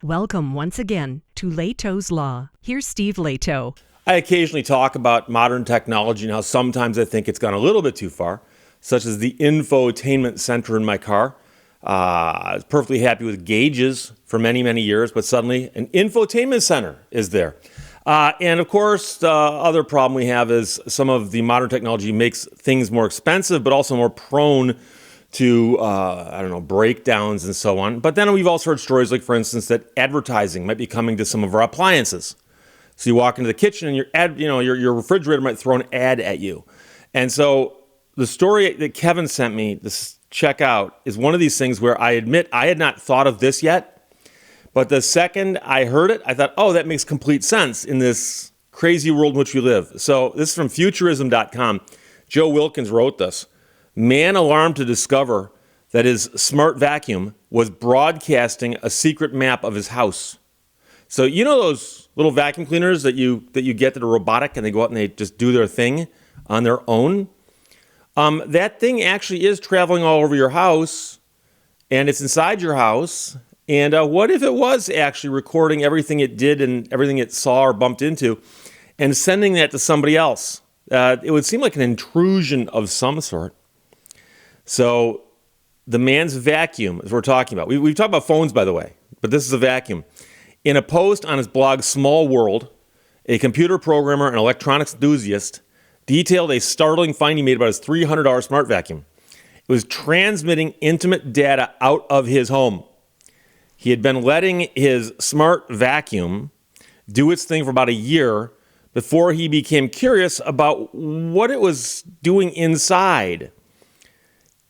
Welcome once again to Lehto's Law. Here's Steve Lehto. I occasionally talk about modern technology and how sometimes I think it's gone a little bit too far, such as the infotainment center in my car. I was perfectly happy with gauges for many, many years, but suddenly an infotainment center is there. And of course, the other problem we have is some of the modern technology makes things more expensive, but also more prone to, breakdowns and so on. But then we've also heard stories like, for instance, that advertising might be coming to some of our appliances. So you walk into the kitchen and your refrigerator might throw an ad at you. And so the story that Kevin sent me to check out is one of these things where I admit I had not thought of this yet. But the second I heard it, I thought, oh, that makes complete sense in this crazy world in which we live. So this is from Futurism.com. Joe Wilkins wrote this. Man alarmed to discover that his smart vacuum was broadcasting a secret map of his house. So you know those little vacuum cleaners that you get that are robotic and they go out and they just do their thing on their own? That thing actually is traveling all over your house, and it's inside your house. And what if it was actually recording everything it did and everything it saw or bumped into and sending that to somebody else? It would seem like an intrusion of some sort. So the man's vacuum is what we're talking about. We've talked about phones, by the way, but this is a vacuum. In a post on his blog, Small World, a computer programmer and electronics enthusiast detailed a startling find he made about his $300 smart vacuum. It was transmitting intimate data out of his home. He had been letting his smart vacuum do its thing for about a year before he became curious about what it was doing inside.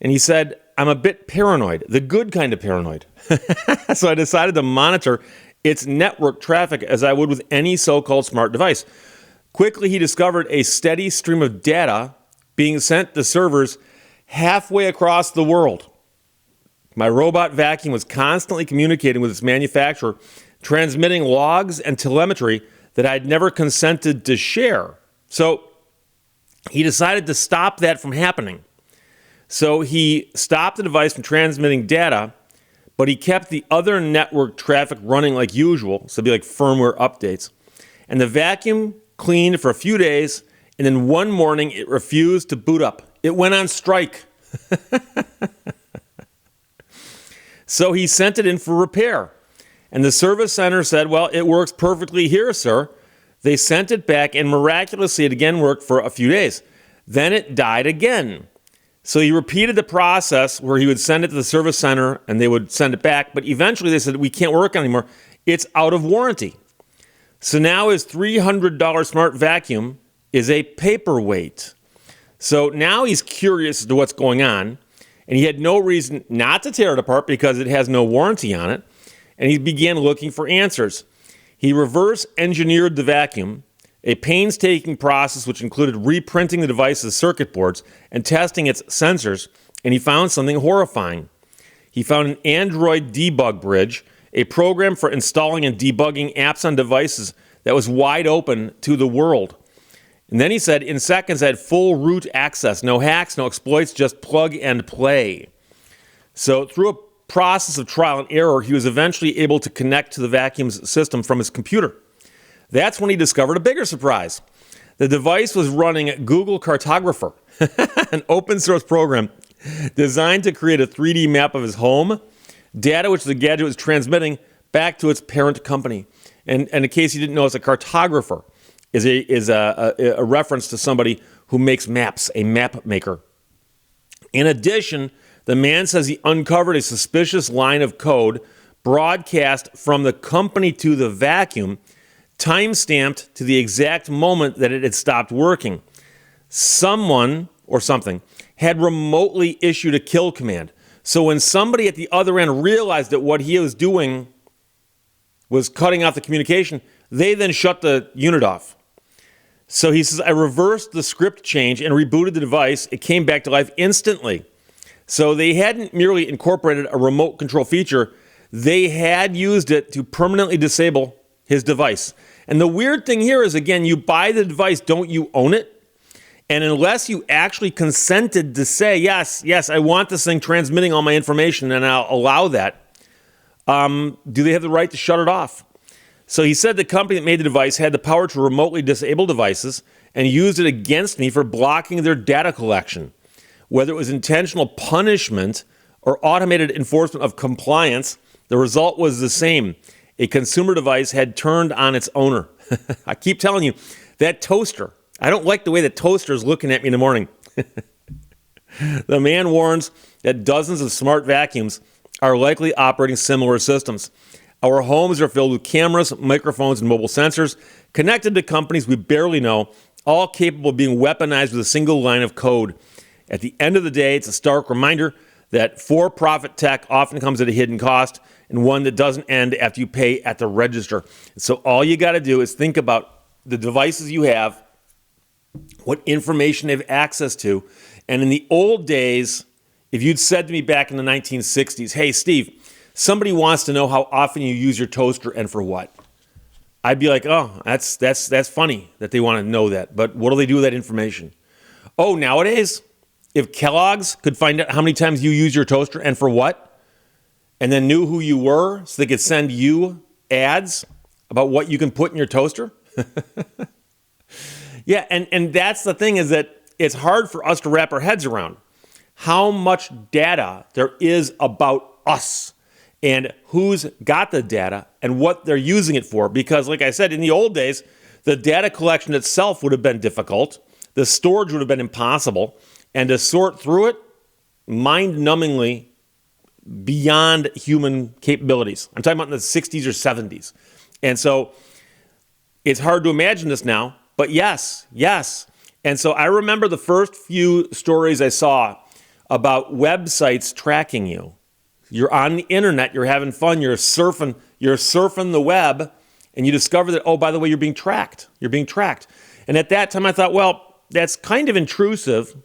And he said, I'm a bit paranoid, the good kind of paranoid. So I decided to monitor its network traffic as I would with any so-called smart device. Quickly, he discovered a steady stream of data being sent to servers halfway across the world. My robot vacuum was constantly communicating with its manufacturer, transmitting logs and telemetry that I'd never consented to share. So he decided to stop that from happening. So he stopped the device from transmitting data, but he kept the other network traffic running like usual, so it'd be like firmware updates. And the vacuum cleaned for a few days, and then one morning it refused to boot up. It went on strike. So he sent it in for repair. And the service center said, well, it works perfectly here, sir. They sent it back, and miraculously it again worked for a few days. Then it died again. So he repeated the process where he would send it to the service center and they would send it back. But eventually they said, we can't work anymore. It's out of warranty. So now his $300 smart vacuum is a paperweight. So now he's curious as to what's going on. And he had no reason not to tear it apart because it has no warranty on it. And he began looking for answers. He reverse engineered the vacuum, a painstaking process which included reprinting the device's circuit boards and testing its sensors, and he found something horrifying. He found an Android debug bridge, a program for installing and debugging apps on devices that was wide open to the world. And then he said, in seconds, I had full root access, no hacks, no exploits, just plug and play. So through a process of trial and error, he was eventually able to connect to the vacuum's system from his computer. That's when he discovered a bigger surprise. The device was running Google Cartographer, an open source program designed to create a 3D map of his home, data which the gadget was transmitting back to its parent company. And in case you didn't know, it's a cartographer is a reference to somebody who makes maps, a map maker. In addition, the man says he uncovered a suspicious line of code broadcast from the company to the vacuum, time-stamped to the exact moment that it had stopped working. Someone or something had remotely issued a kill command. So when somebody at the other end realized that what he was doing was cutting off the communication, they then shut the unit off. So he says, I reversed the script change and rebooted the device. It came back to life instantly. So they hadn't merely incorporated a remote control feature, they had used it to permanently disable his device. And the weird thing here is, again, you buy the device, don't you own it? And unless you actually consented to say, yes, I want this thing transmitting all my information and I'll allow that, Do they have the right to shut it off? So he said the company that made the device had the power to remotely disable devices and used it against me for blocking their data collection. Whether it was intentional punishment or automated enforcement of compliance, the result was the same. A consumer device had turned on its owner. I keep telling you, that toaster, I don't like the way the toaster is looking at me in the morning. The man warns that dozens of smart vacuums are likely operating similar systems. Our homes are filled with cameras, microphones, and mobile sensors connected to companies we barely know, all capable of being weaponized with a single line of code. At the end of the day, it's a stark reminder that for-profit tech often comes at a hidden cost and one that doesn't end after you pay at the register. So all you got to do is think about the devices you have, what information they have access to. And in the old days, if you'd said to me back in the 1960s, hey, Steve, somebody wants to know how often you use your toaster and for what, I'd be like, oh, that's funny that they want to know that. But what do they do with that information? Oh, nowadays, if Kellogg's could find out how many times you use your toaster and for what, and then knew who you were so they could send you ads about what you can put in your toaster. Yeah, and that's the thing, is that it's hard for us to wrap our heads around how much data there is about us and who's got the data and what they're using it for. Because like I said, in the old days, the data collection itself would have been difficult. The storage would have been impossible. And to sort through it, mind-numbingly beyond human capabilities. I'm talking about in the 60s or 70s. And so it's hard to imagine this now, but yes. And so I remember the first few stories I saw about websites tracking you. You're on the internet, you're having fun, you're surfing the web, and you discover that, oh, by the way, you're being tracked. And at that time I thought, well, that's kind of intrusive,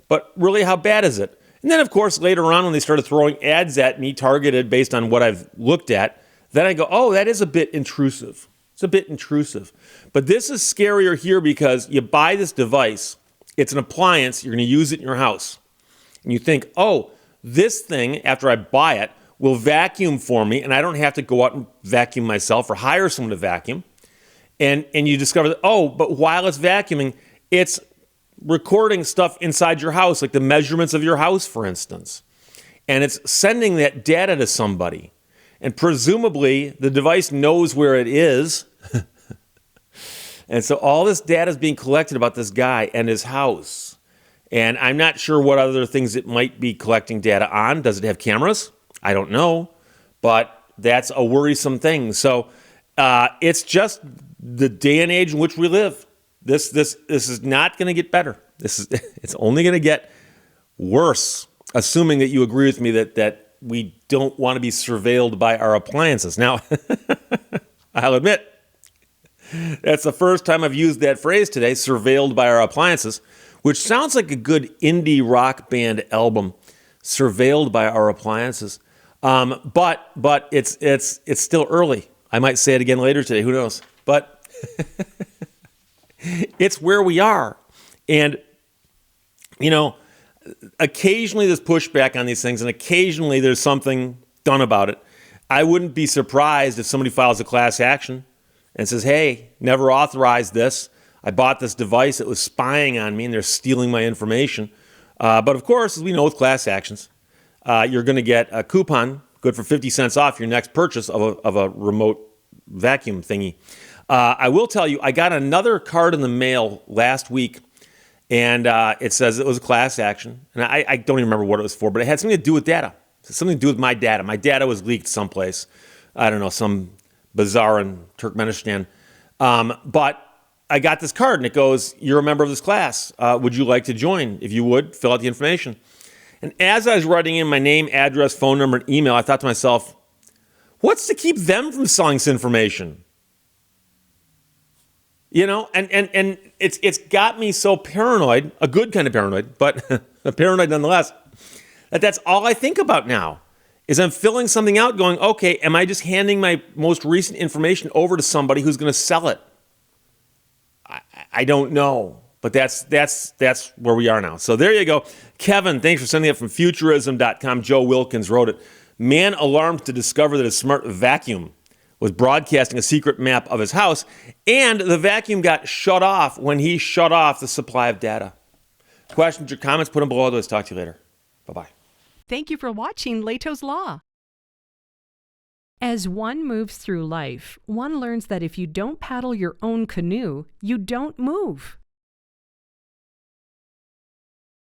but really, how bad is it? And then, of course, later on when they started throwing ads at me targeted based on what I've looked at, then I go, oh, that is a bit intrusive. It's a bit intrusive. But this is scarier here because you buy this device, it's an appliance, you're going to use it in your house. And you think, oh, this thing, after I buy it, will vacuum for me, and I don't have to go out and vacuum myself or hire someone to vacuum. And you discover that, oh, but while it's vacuuming, it's recording stuff inside your house, like the measurements of your house, for instance. And it's sending that data to somebody. And presumably, the device knows where it is. And so all this data is being collected about this guy and his house. And I'm not sure what other things it might be collecting data on. Does it have cameras? I don't know. But that's a worrisome thing. So it's just the day and age in which we live. This is not going to get better. It's only going to get worse, assuming that you agree with me that we don't want to be surveilled by our appliances. Now, I'll admit, that's the first time I've used that phrase today, surveilled by our appliances, which sounds like a good indie rock band album, surveilled by our appliances. But it's still early. I might say it again later today, who knows? But it's where we are. And, occasionally there's pushback on these things, and occasionally there's something done about it. I wouldn't be surprised if somebody files a class action and says, hey, never authorized this. I bought this device. It was spying on me, and they're stealing my information. But, of course, as we know with class actions, you're going to get a coupon good for 50 cents off your next purchase of a remote vacuum thingy. I will tell you, I got another card in the mail last week, and it says it was a class action. And I don't even remember what it was for, but it had something to do with data. Something to do with my data. My data was leaked someplace. I don't know, some bazaar in Turkmenistan. But I got this card, and it goes, you're a member of this class. Would you like to join? If you would, fill out the information. And as I was writing in my name, address, phone number, and email, I thought to myself, what's to keep them from selling this information? And it's got me so paranoid, a good kind of paranoid, but a paranoid nonetheless, that's all I think about now, is I'm filling something out going, okay, am I just handing my most recent information over to somebody who's going to sell it? I don't know, but that's where we are now. So there you go. Kevin, thanks for sending it from futurism.com. Joe Wilkins wrote it. Man alarmed to discover that a smart vacuum was broadcasting a secret map of his house, and the vacuum got shut off when he shut off the supply of data. Questions or comments, put them below. Let's talk to you later. Bye-bye. Thank you for watching Lehto's Law. As one moves through life, one learns that if you don't paddle your own canoe, you don't move.